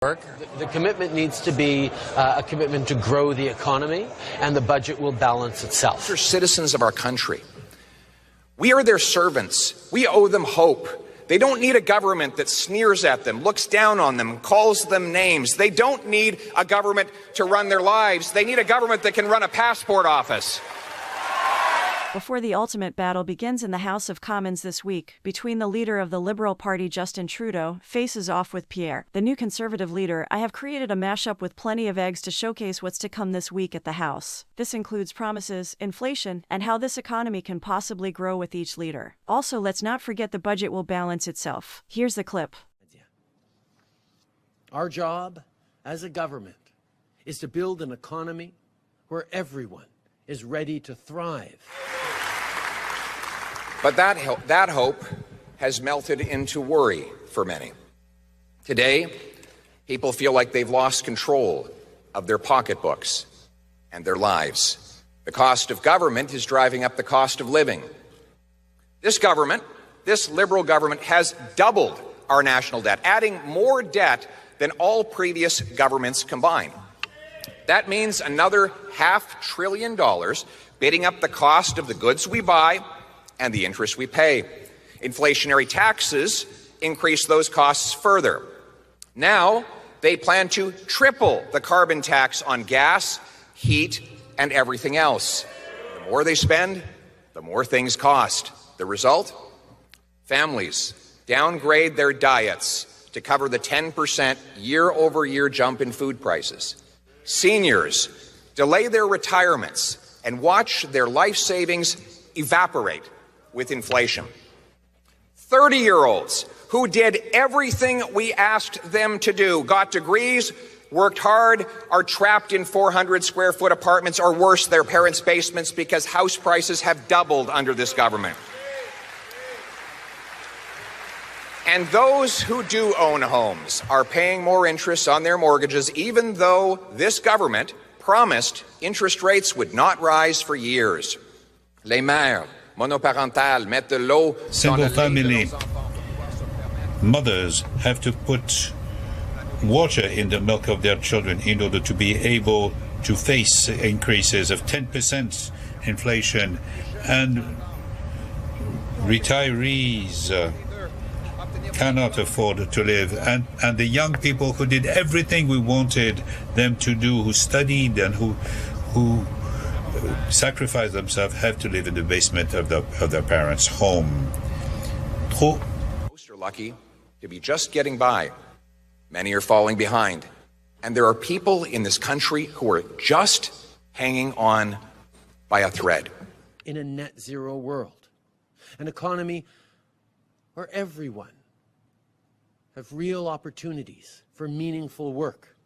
The commitment needs to be a commitment to grow the economy, and the budget will balance itself. They're citizens of our country. We are their servants. We owe them hope. They don't need a government that sneers at them, looks down on them, calls them names. They don't need a government to run their lives. They need a government that can run a passport office. Before the ultimate battle begins in the House of Commons this week, between the leader of the Liberal Party, Justin Trudeau, faces off with Pierre, the new Conservative leader, I have created a mashup with plenty of eggs to showcase what's to come this week at the House. This includes promises, inflation, and how this economy can possibly grow with each leader. Also, let's not forget the budget will balance itself. Here's the clip. Our job as a government is to build an economy where everyone is ready to thrive. But that hope has melted into worry for many. Today, people feel like they've lost control of their pocketbooks and their lives. The cost of government is driving up the cost of living. This government, this Liberal government, has doubled our national debt, adding more debt than all previous governments combined. That means another $500 billion bidding up the cost of the goods we buy and the interest we pay. Inflationary taxes increase those costs further. Now, they plan to triple the carbon tax on gas, heat, and everything else. The more they spend, the more things cost. The result? Families downgrade their diets to cover the 10% year-over-year jump in food prices. Seniors delay their retirements and watch their life savings evaporate with inflation. 30-year-olds who did everything we asked them to do, got degrees, worked hard, are trapped in 400-square-foot apartments, or worse, their parents' basements, because house prices have doubled under this government. And those who do own homes are paying more interest on their mortgages, even though this government promised interest rates would not rise for years. Les mères monoparentales mettent de l'eau. Single family mothers have to put water in the milk of their children in order to be able to face increases of 10% inflation, and retirees cannot afford to live, and the young people who did everything we wanted them to do, who studied and who sacrificed themselves, have to live in the basement of their parents' home. Most are lucky to be just getting by. Many are falling behind. And there are people in this country who are just hanging on by a thread. In a net zero world, an economy where everyone have real opportunities for meaningful work,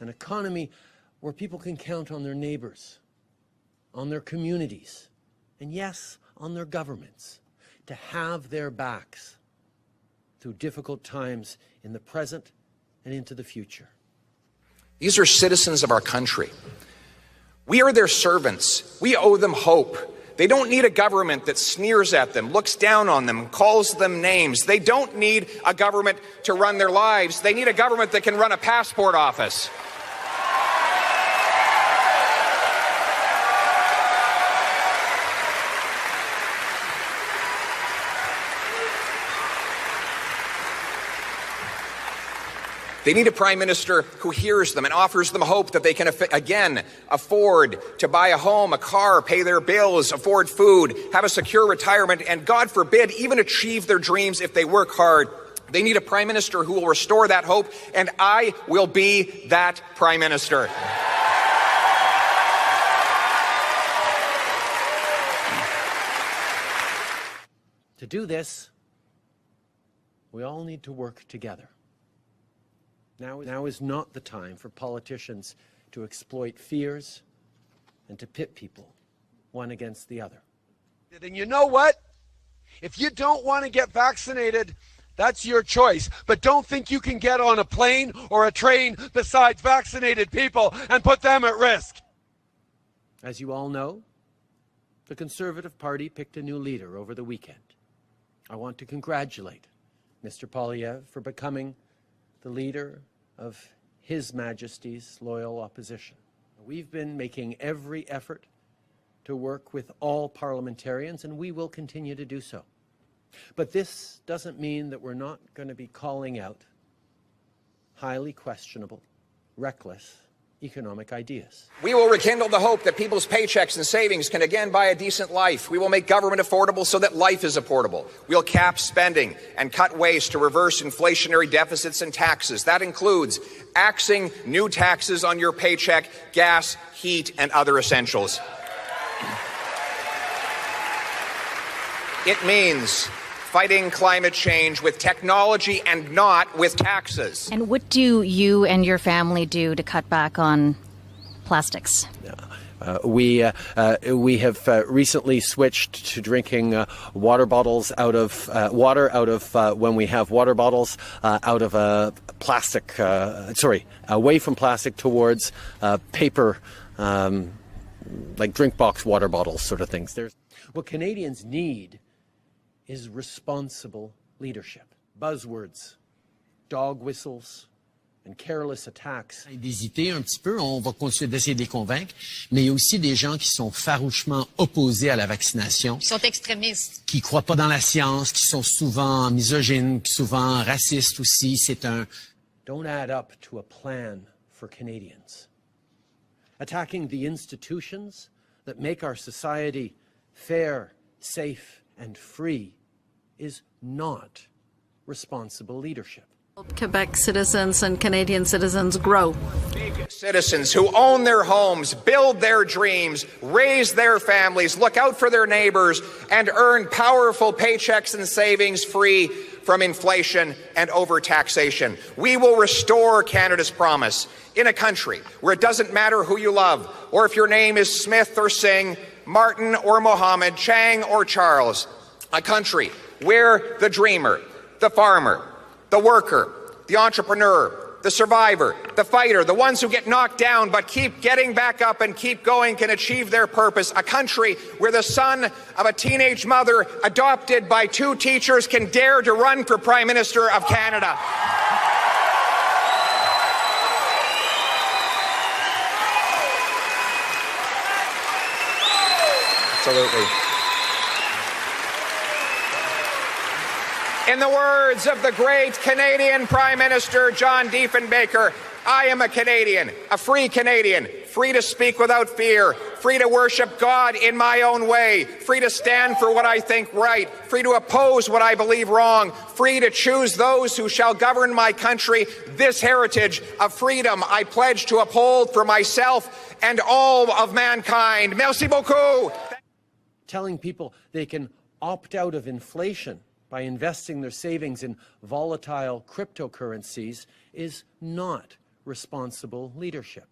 an economy where people can count on their neighbors, on their communities, and yes, on their governments to have their backs through difficult times in the present and into the future. These are citizens of our country. We are their servants. We owe them hope. They don't need a government that sneers at them, looks down on them, calls them names. They don't need a government to run their lives. They need a government that can run a passport office. They need a prime minister who hears them and offers them hope that they can, again, afford to buy a home, a car, pay their bills, afford food, have a secure retirement, and God forbid, even achieve their dreams if they work hard. They need a prime minister who will restore that hope, and I will be that prime minister. To do this, we all need to work together. Now is not the time for politicians to exploit fears and to pit people one against the other. And you know what? If you don't want to get vaccinated, that's your choice. But don't think you can get on a plane or a train besides vaccinated people and put them at risk. As you all know, the Conservative Party picked a new leader over the weekend. I want to congratulate Mr. Poilievre for becoming the leader of His Majesty's loyal opposition. We've been making every effort to work with all parliamentarians, and we will continue to do so. But this doesn't mean that we're not going to be calling out highly questionable, reckless economic ideas. We will rekindle the hope that people's paychecks and savings can again buy a decent life. We will make government affordable so that life is affordable. We'll cap spending and cut waste to reverse inflationary deficits and taxes. That includes axing new taxes on your paycheck, gas, heat, and other essentials. It means fighting climate change with technology and not with taxes. And what do you and your family do to cut back on plastics? We have recently switched to drinking water bottles out of water out of when we have water bottles out of a plastic. Away from plastic towards paper, like drink box water bottles, sort of things. What Canadians need is responsible leadership. Buzzwords, dog whistles, and careless attacks. D'hésiter un petit peu, on va continuer d'essayer de les convaincre, mais il y a aussi des gens qui sont farouchement opposés à la vaccination. Qui sont extrémistes. Qui croient pas dans la science, qui sont souvent misogynes, souvent racistes aussi. C'est un... Don't add up to a plan for Canadians. Attacking the institutions that make our society fair, safe, and free is not responsible leadership. Quebec citizens and Canadian citizens grow. Citizens who own their homes, build their dreams, raise their families, look out for their neighbors, and earn powerful paychecks and savings free from inflation and overtaxation. We will restore Canada's promise in a country where it doesn't matter who you love, or if your name is Smith or Singh, Martin or Mohammed, Chang or Charles. A country where the dreamer, the farmer, the worker, the entrepreneur, the survivor, the fighter, the ones who get knocked down but keep getting back up and keep going can achieve their purpose. A country where the son of a teenage mother adopted by 2 teachers can dare to run for Prime Minister of Canada. Absolutely. In the words of the great Canadian Prime Minister John Diefenbaker, I am a Canadian, a free Canadian, free to speak without fear, free to worship God in my own way, free to stand for what I think right, free to oppose what I believe wrong, free to choose those who shall govern my country. This heritage of freedom I pledge to uphold for myself and all of mankind. Merci beaucoup. Telling people they can opt out of inflation by investing their savings in volatile cryptocurrencies is not responsible leadership.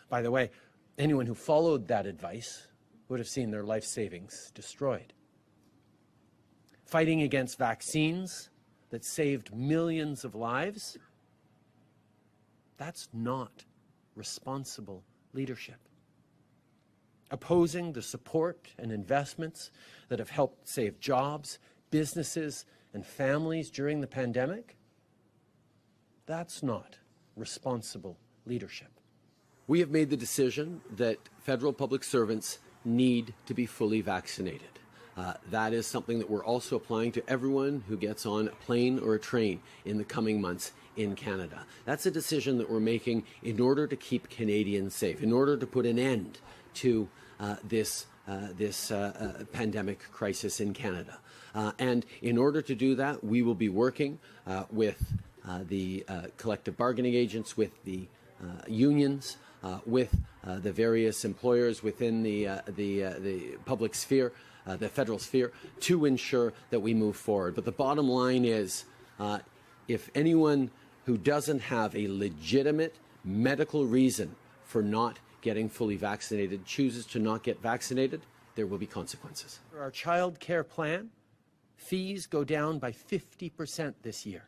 By the way, anyone who followed that advice would have seen their life savings destroyed. Fighting against vaccines that saved millions of lives, that's not responsible leadership. Opposing the support and investments that have helped save jobs, businesses, and families during the pandemic, that's not responsible leadership. We have made the decision that federal public servants need to be fully vaccinated. That is something that we're also applying to everyone who gets on a plane or a train in the coming months in Canada. That's a decision that we're making in order to keep Canadians safe, in order to put an end to this pandemic crisis in Canada. And in order to do that, we will be working with the collective bargaining agents, with the unions, with the various employers within the public sphere, the federal sphere, to ensure that we move forward. But the bottom line is, if anyone who doesn't have a legitimate medical reason for not getting fully vaccinated chooses to not get vaccinated, there will be consequences. For our child care plan, fees go down by 50% this year,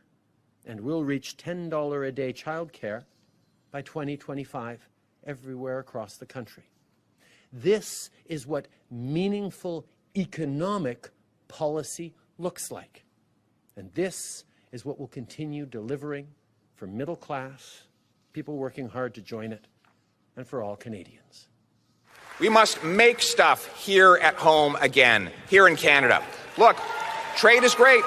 and we'll reach $10 a day child care by 2025 everywhere across the country. This is what meaningful economic policy looks like. And this is what will continue delivering for middle class, people working hard to join it, and for all Canadians. We must make stuff here at home again, here in Canada. Look, trade is great.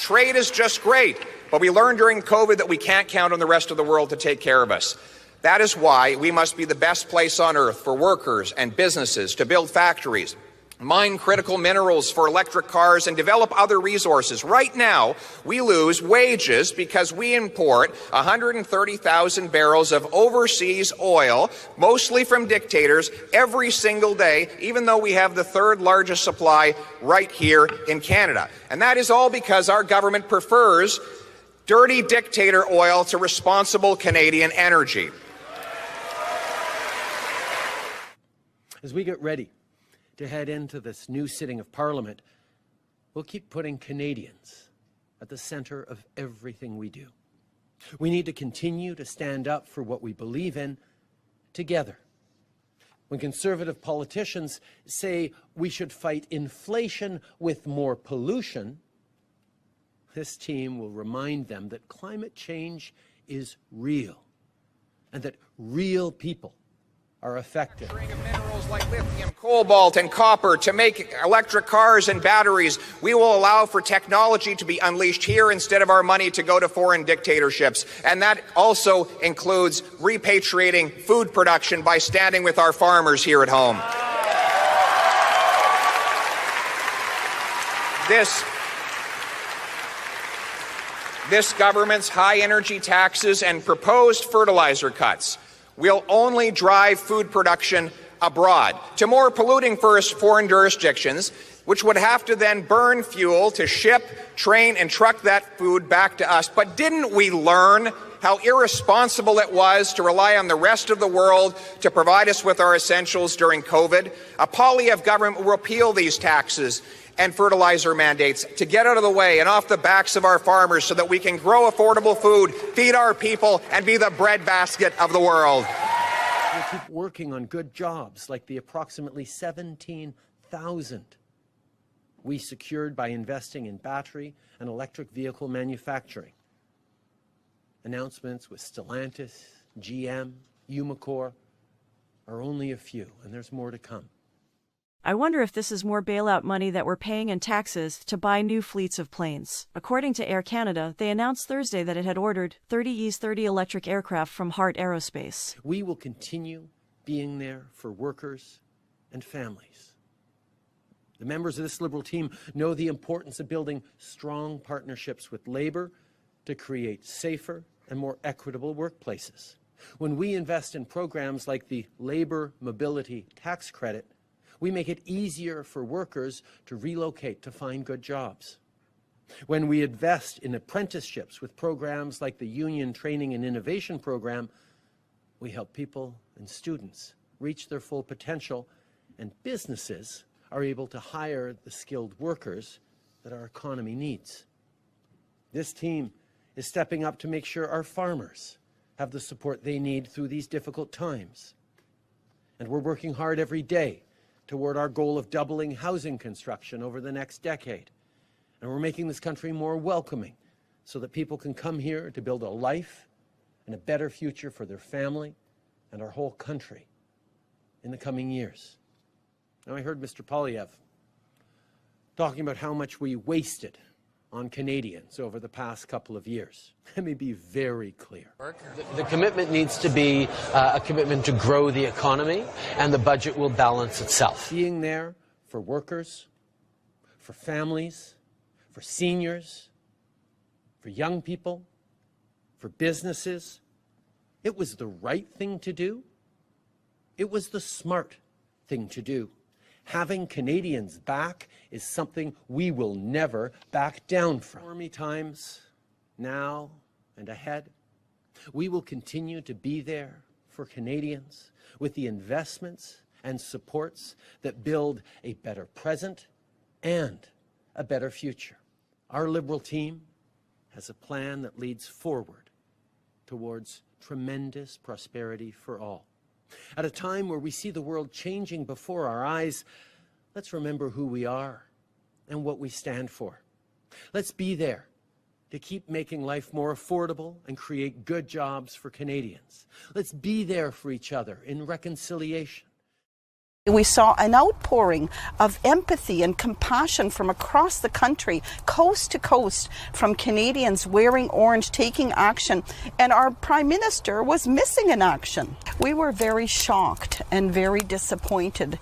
Trade is just great. But we learned during COVID that we can't count on the rest of the world to take care of us. That is why we must be the best place on earth for workers and businesses to build factories, mine critical minerals for electric cars, and develop other resources. Right now, we lose wages because we import 130,000 barrels of overseas oil, mostly from dictators, every single day, even though we have the third largest supply right here in Canada. And that is all because our government prefers dirty dictator oil to responsible Canadian energy. As we get ready to head into this new sitting of Parliament, we'll keep putting Canadians at the centre of everything we do. We need to continue to stand up for what we believe in together. When Conservative politicians say we should fight inflation with more pollution, this team will remind them that climate change is real and that real people are affected. Minerals like lithium, cobalt, and copper to make electric cars and batteries. We will allow for technology to be unleashed here instead of our money to go to foreign dictatorships. And that also includes repatriating food production by standing with our farmers here at home. This government's high energy taxes and proposed fertilizer cuts will only drive food production abroad to more polluting foreign jurisdictions, which would have to then burn fuel to ship, train, and truck that food back to us. But didn't we learn how irresponsible it was to rely on the rest of the world to provide us with our essentials during COVID? A Poilievre government will repeal these taxes and fertilizer mandates to get out of the way and off the backs of our farmers so that we can grow affordable food, feed our people, and be the breadbasket of the world. We'll keep working on good jobs like the approximately 17,000 we secured by investing in battery and electric vehicle manufacturing. Announcements with Stellantis, GM, Umicore are only a few, and there's more to come. I wonder if this is more bailout money that we're paying in taxes to buy new fleets of planes. According to Air Canada, they announced Thursday that it had ordered 30 E-30 electric aircraft from Heart Aerospace. We will continue being there for workers and families. The members of this Liberal team know the importance of building strong partnerships with Labour to create safer and more equitable workplaces. When we invest in programs like the Labour Mobility Tax Credit, we make it easier for workers to relocate to find good jobs. When we invest in apprenticeships with programs like the Union Training and Innovation Program, we help people and students reach their full potential, and businesses are able to hire the skilled workers that our economy needs. This team is stepping up to make sure our farmers have the support they need through these difficult times. And we're working hard every day toward our goal of doubling housing construction over the next decade. And we're making this country more welcoming so that people can come here to build a life and a better future for their family and our whole country in the coming years. Now, I heard Mr. Poilievre talking about how much we wasted on Canadians over the past couple of years. Let me be very clear. The commitment needs to be a commitment to grow the economy, and the budget will balance itself. Being there for workers, for families, for seniors, for young people, for businesses, it was the right thing to do. It was the smart thing to do. Having Canadians back is something we will never back down from. Stormy times, now and ahead, we will continue to be there for Canadians with the investments and supports that build a better present and a better future. Our Liberal team has a plan that leads forward towards tremendous prosperity for all. At a time where we see the world changing before our eyes, let's remember who we are and what we stand for. Let's be there to keep making life more affordable and create good jobs for Canadians. Let's be there for each other in reconciliation. We saw an outpouring of empathy and compassion from across the country, coast to coast, from Canadians wearing orange, taking action, and our Prime Minister was missing in action. We were very shocked and very disappointed,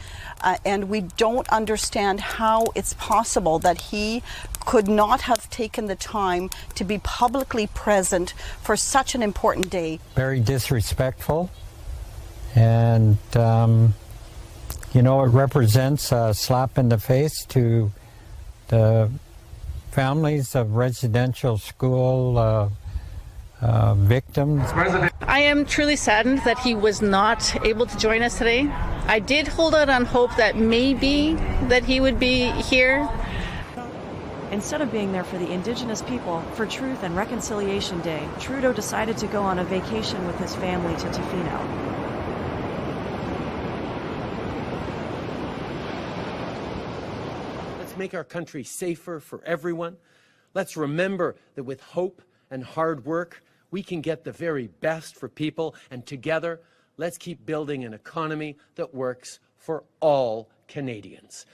and we don't understand how it's possible that he could not have taken the time to be publicly present for such an important day. Very disrespectful, and you know, it represents a slap in the face to the families of residential school victims. I am truly saddened that he was not able to join us today. I did hold out on hope that maybe that he would be here. Instead of being there for the Indigenous people for Truth and Reconciliation Day, Trudeau decided to go on a vacation with his family to Tofino. Let's make our country safer for everyone. Let's remember that with hope and hard work, we can get the very best for people, and together, let's keep building an economy that works for all Canadians.